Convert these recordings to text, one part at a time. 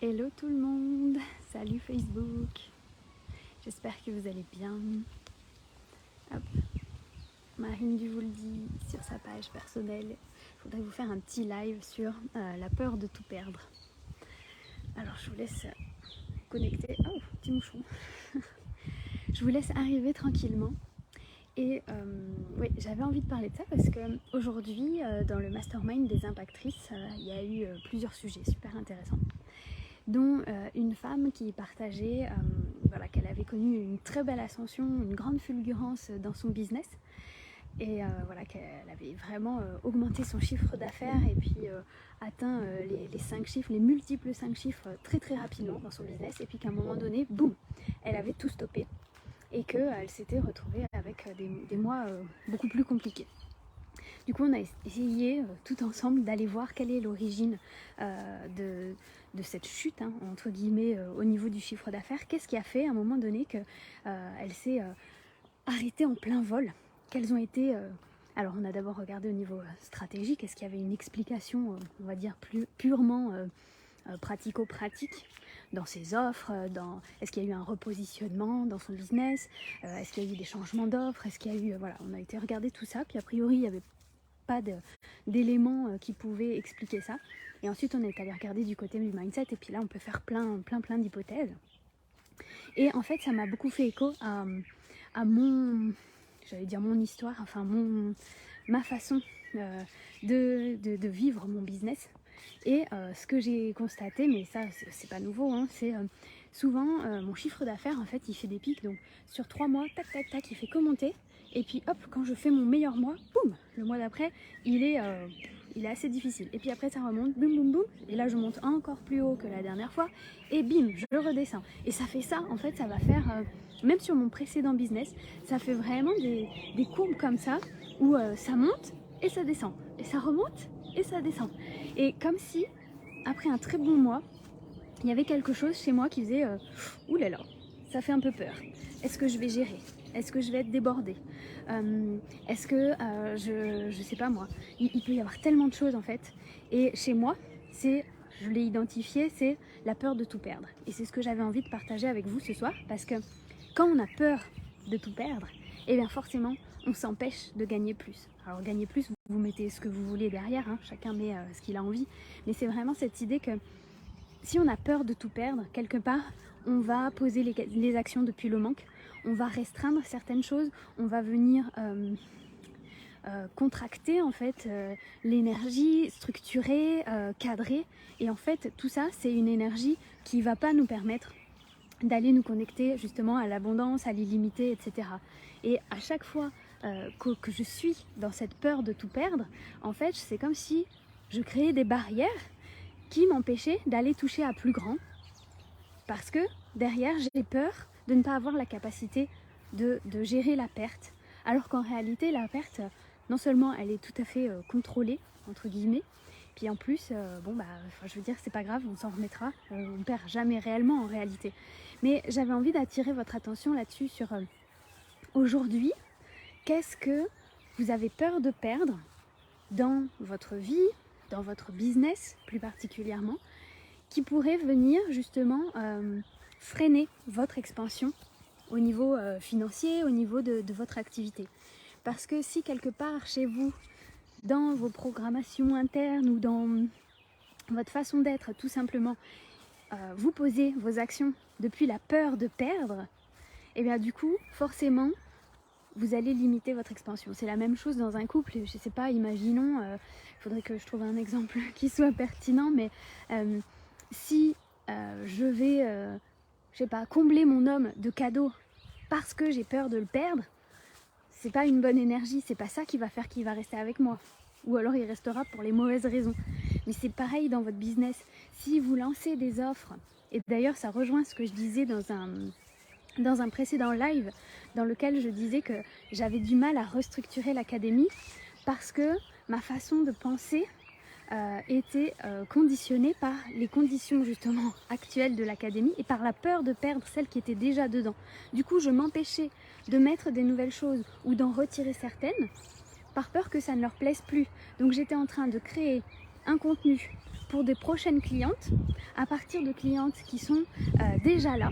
Hello tout le monde, salut Facebook, j'espère que vous allez bien. Hop. Marine Du vous le dit sur sa page personnelle, je voudrais vous faire un petit live sur la peur de tout perdre. Alors je vous laisse connecter, oh petit mouchon, je vous laisse arriver tranquillement. Et oui, j'avais envie de parler de ça parce qu'aujourd'hui, dans le mastermind des impactrices, il y a eu plusieurs sujets super intéressants, dont une femme qui partageait qu'elle avait connu une très belle ascension, une grande fulgurance dans son business, et qu'elle avait vraiment augmenté son chiffre d'affaires et puis atteint les 5 chiffres, les multiples 5 chiffres très très rapidement dans son business, et puis qu'à un moment donné, boum, elle avait tout stoppé et qu'elle s'était retrouvée avec des mois beaucoup plus compliqués. Du coup, on a essayé tout ensemble d'aller voir quelle est l'origine de cette chute, hein, entre guillemets, au niveau du chiffre d'affaires. Qu'est-ce qui a fait à un moment donné qu'elle s'est arrêtée en plein vol? Quelles ont été... Alors, on a d'abord regardé au niveau stratégique. Est-ce qu'il y avait une explication, on va dire, plus purement pratico-pratique dans ses offres, est-ce qu'il y a eu un repositionnement dans son business, est-ce qu'il y a eu des changements d'offres, est-ce qu'il y a eu... Voilà, on a été regarder tout ça, puis a priori, il n'y avait pas d'éléments qui pouvaient expliquer ça. Et ensuite, on est allé regarder du côté du mindset, et puis là, on peut faire plein d'hypothèses. Et en fait, ça m'a beaucoup fait écho à mon... J'allais dire mon histoire, enfin ma façon de vivre mon business. Et ce que j'ai constaté, mais ça c'est pas nouveau, hein, c'est souvent mon chiffre d'affaires en fait il fait des pics, donc sur 3 mois, tac tac tac, il fait que monter, et puis hop, quand je fais mon meilleur mois, boum, le mois d'après il est assez difficile, et puis après ça remonte, boum boum boum, et là je monte encore plus haut que la dernière fois, et bim, je redescends, et ça fait ça, en fait ça va faire, même sur mon précédent business, ça fait vraiment des courbes comme ça, où ça monte et ça descend, et ça remonte et ça descend. Et comme si, après un très bon mois, il y avait quelque chose chez moi qui faisait ouh là là, ça fait un peu peur. Est-ce que je vais gérer? Est-ce que je vais être débordée? Est-ce que, je sais pas moi, il peut y avoir tellement de choses en fait. Et chez moi, je l'ai identifié, c'est la peur de tout perdre. Et c'est ce que j'avais envie de partager avec vous ce soir, parce que quand on a peur de tout perdre, et bien forcément, on s'empêche de gagner plus. Alors gagner plus, vous mettez ce que vous voulez derrière, hein, chacun met ce qu'il a envie, mais c'est vraiment cette idée que si on a peur de tout perdre, quelque part, on va poser les actions depuis le manque, on va restreindre certaines choses, on va venir contracter en fait l'énergie, structurer, cadrer, et en fait tout ça c'est une énergie qui ne va pas nous permettre d'aller nous connecter justement à l'abondance, à l'illimité, etc. Et à chaque fois que je suis dans cette peur de tout perdre, en fait c'est comme si je créais des barrières qui m'empêchaient d'aller toucher à plus grand, parce que derrière j'ai peur de ne pas avoir la capacité de gérer la perte, alors qu'en réalité la perte, non seulement elle est tout à fait contrôlée entre guillemets, puis en plus je veux dire c'est pas grave, on s'en remettra, on perd jamais réellement en réalité. Mais j'avais envie d'attirer votre attention là-dessus sur aujourd'hui, qu'est-ce que vous avez peur de perdre dans votre vie, dans votre business plus particulièrement, qui pourrait venir justement freiner votre expansion au niveau financier, au niveau de votre activité. Parce que si quelque part chez vous, dans vos programmations internes ou dans votre façon d'être tout simplement, vous posez vos actions depuis la peur de perdre, et bien du coup forcément vous allez limiter votre expansion. C'est la même chose dans un couple, je sais pas, imaginons, il faudrait que je trouve un exemple qui soit pertinent, mais si je vais, je sais pas, combler mon homme de cadeaux parce que j'ai peur de le perdre, c'est pas une bonne énergie, c'est pas ça qui va faire qu'il va rester avec moi. Ou alors il restera pour les mauvaises raisons. Mais c'est pareil dans votre business. Si vous lancez des offres, et d'ailleurs ça rejoint ce que je disais dans un précédent live, dans lequel je disais que j'avais du mal à restructurer l'académie parce que ma façon de penser était conditionnée par les conditions justement actuelles de l'académie et par la peur de perdre celles qui étaient déjà dedans. Du coup, je m'empêchais de mettre des nouvelles choses ou d'en retirer certaines par peur que ça ne leur plaise plus. Donc j'étais en train de créer un contenu pour des prochaines clientes, à partir de clientes qui sont déjà là,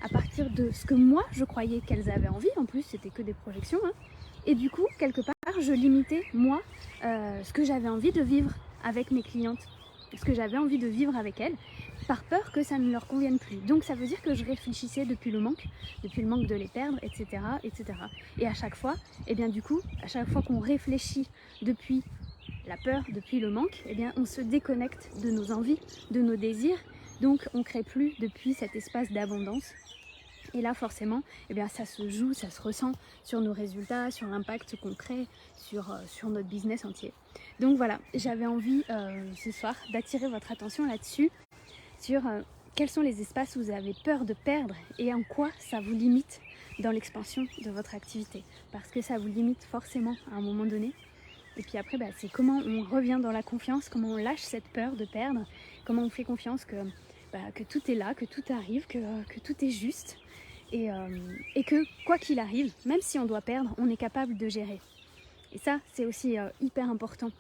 à partir de ce que moi je croyais qu'elles avaient envie, en plus c'était que des projections, hein. Et du coup, quelque part, je limitais moi ce que j'avais envie de vivre avec mes clientes, ce que j'avais envie de vivre avec elles, par peur que ça ne leur convienne plus. Donc ça veut dire que je réfléchissais depuis le manque de les perdre, etc. etc. Et à chaque fois, et bien du coup, à chaque fois qu'on réfléchit depuis la peur, depuis le manque, eh bien on se déconnecte de nos envies, de nos désirs, donc on ne crée plus depuis cet espace d'abondance. Et là forcément, eh bien, ça se joue, ça se ressent sur nos résultats, sur l'impact qu'on crée, sur notre business entier. Donc voilà, j'avais envie ce soir d'attirer votre attention là-dessus, sur quels sont les espaces où vous avez peur de perdre et en quoi ça vous limite dans l'expansion de votre activité. Parce que ça vous limite forcément à un moment donné. Et puis après, c'est comment on revient dans la confiance, comment on lâche cette peur de perdre, comment on fait confiance que tout est là, que tout arrive, que tout est juste. Et que quoi qu'il arrive, même si on doit perdre, on est capable de gérer. Et ça, c'est aussi hyper important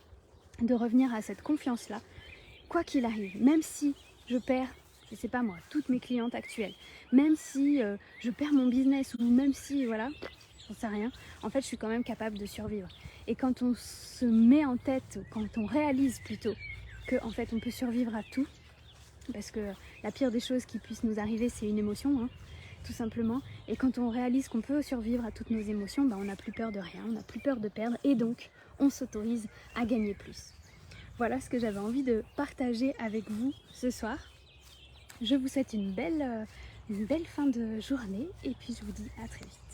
de revenir à cette confiance-là. Quoi qu'il arrive, même si je perds, je sais pas moi, toutes mes clientes actuelles, même si je perds mon business ou même si, voilà, j'en sais rien, en fait, je suis quand même capable de survivre. Et quand on se met en tête, quand on réalise plutôt qu'en fait, on peut survivre à tout, parce que la pire des choses qui puissent nous arriver, c'est une émotion, hein, tout simplement. Et quand on réalise qu'on peut survivre à toutes nos émotions, on n'a plus peur de rien, on n'a plus peur de perdre et donc on s'autorise à gagner plus. Voilà ce que j'avais envie de partager avec vous ce soir. Je vous souhaite une belle fin de journée et puis je vous dis à très vite.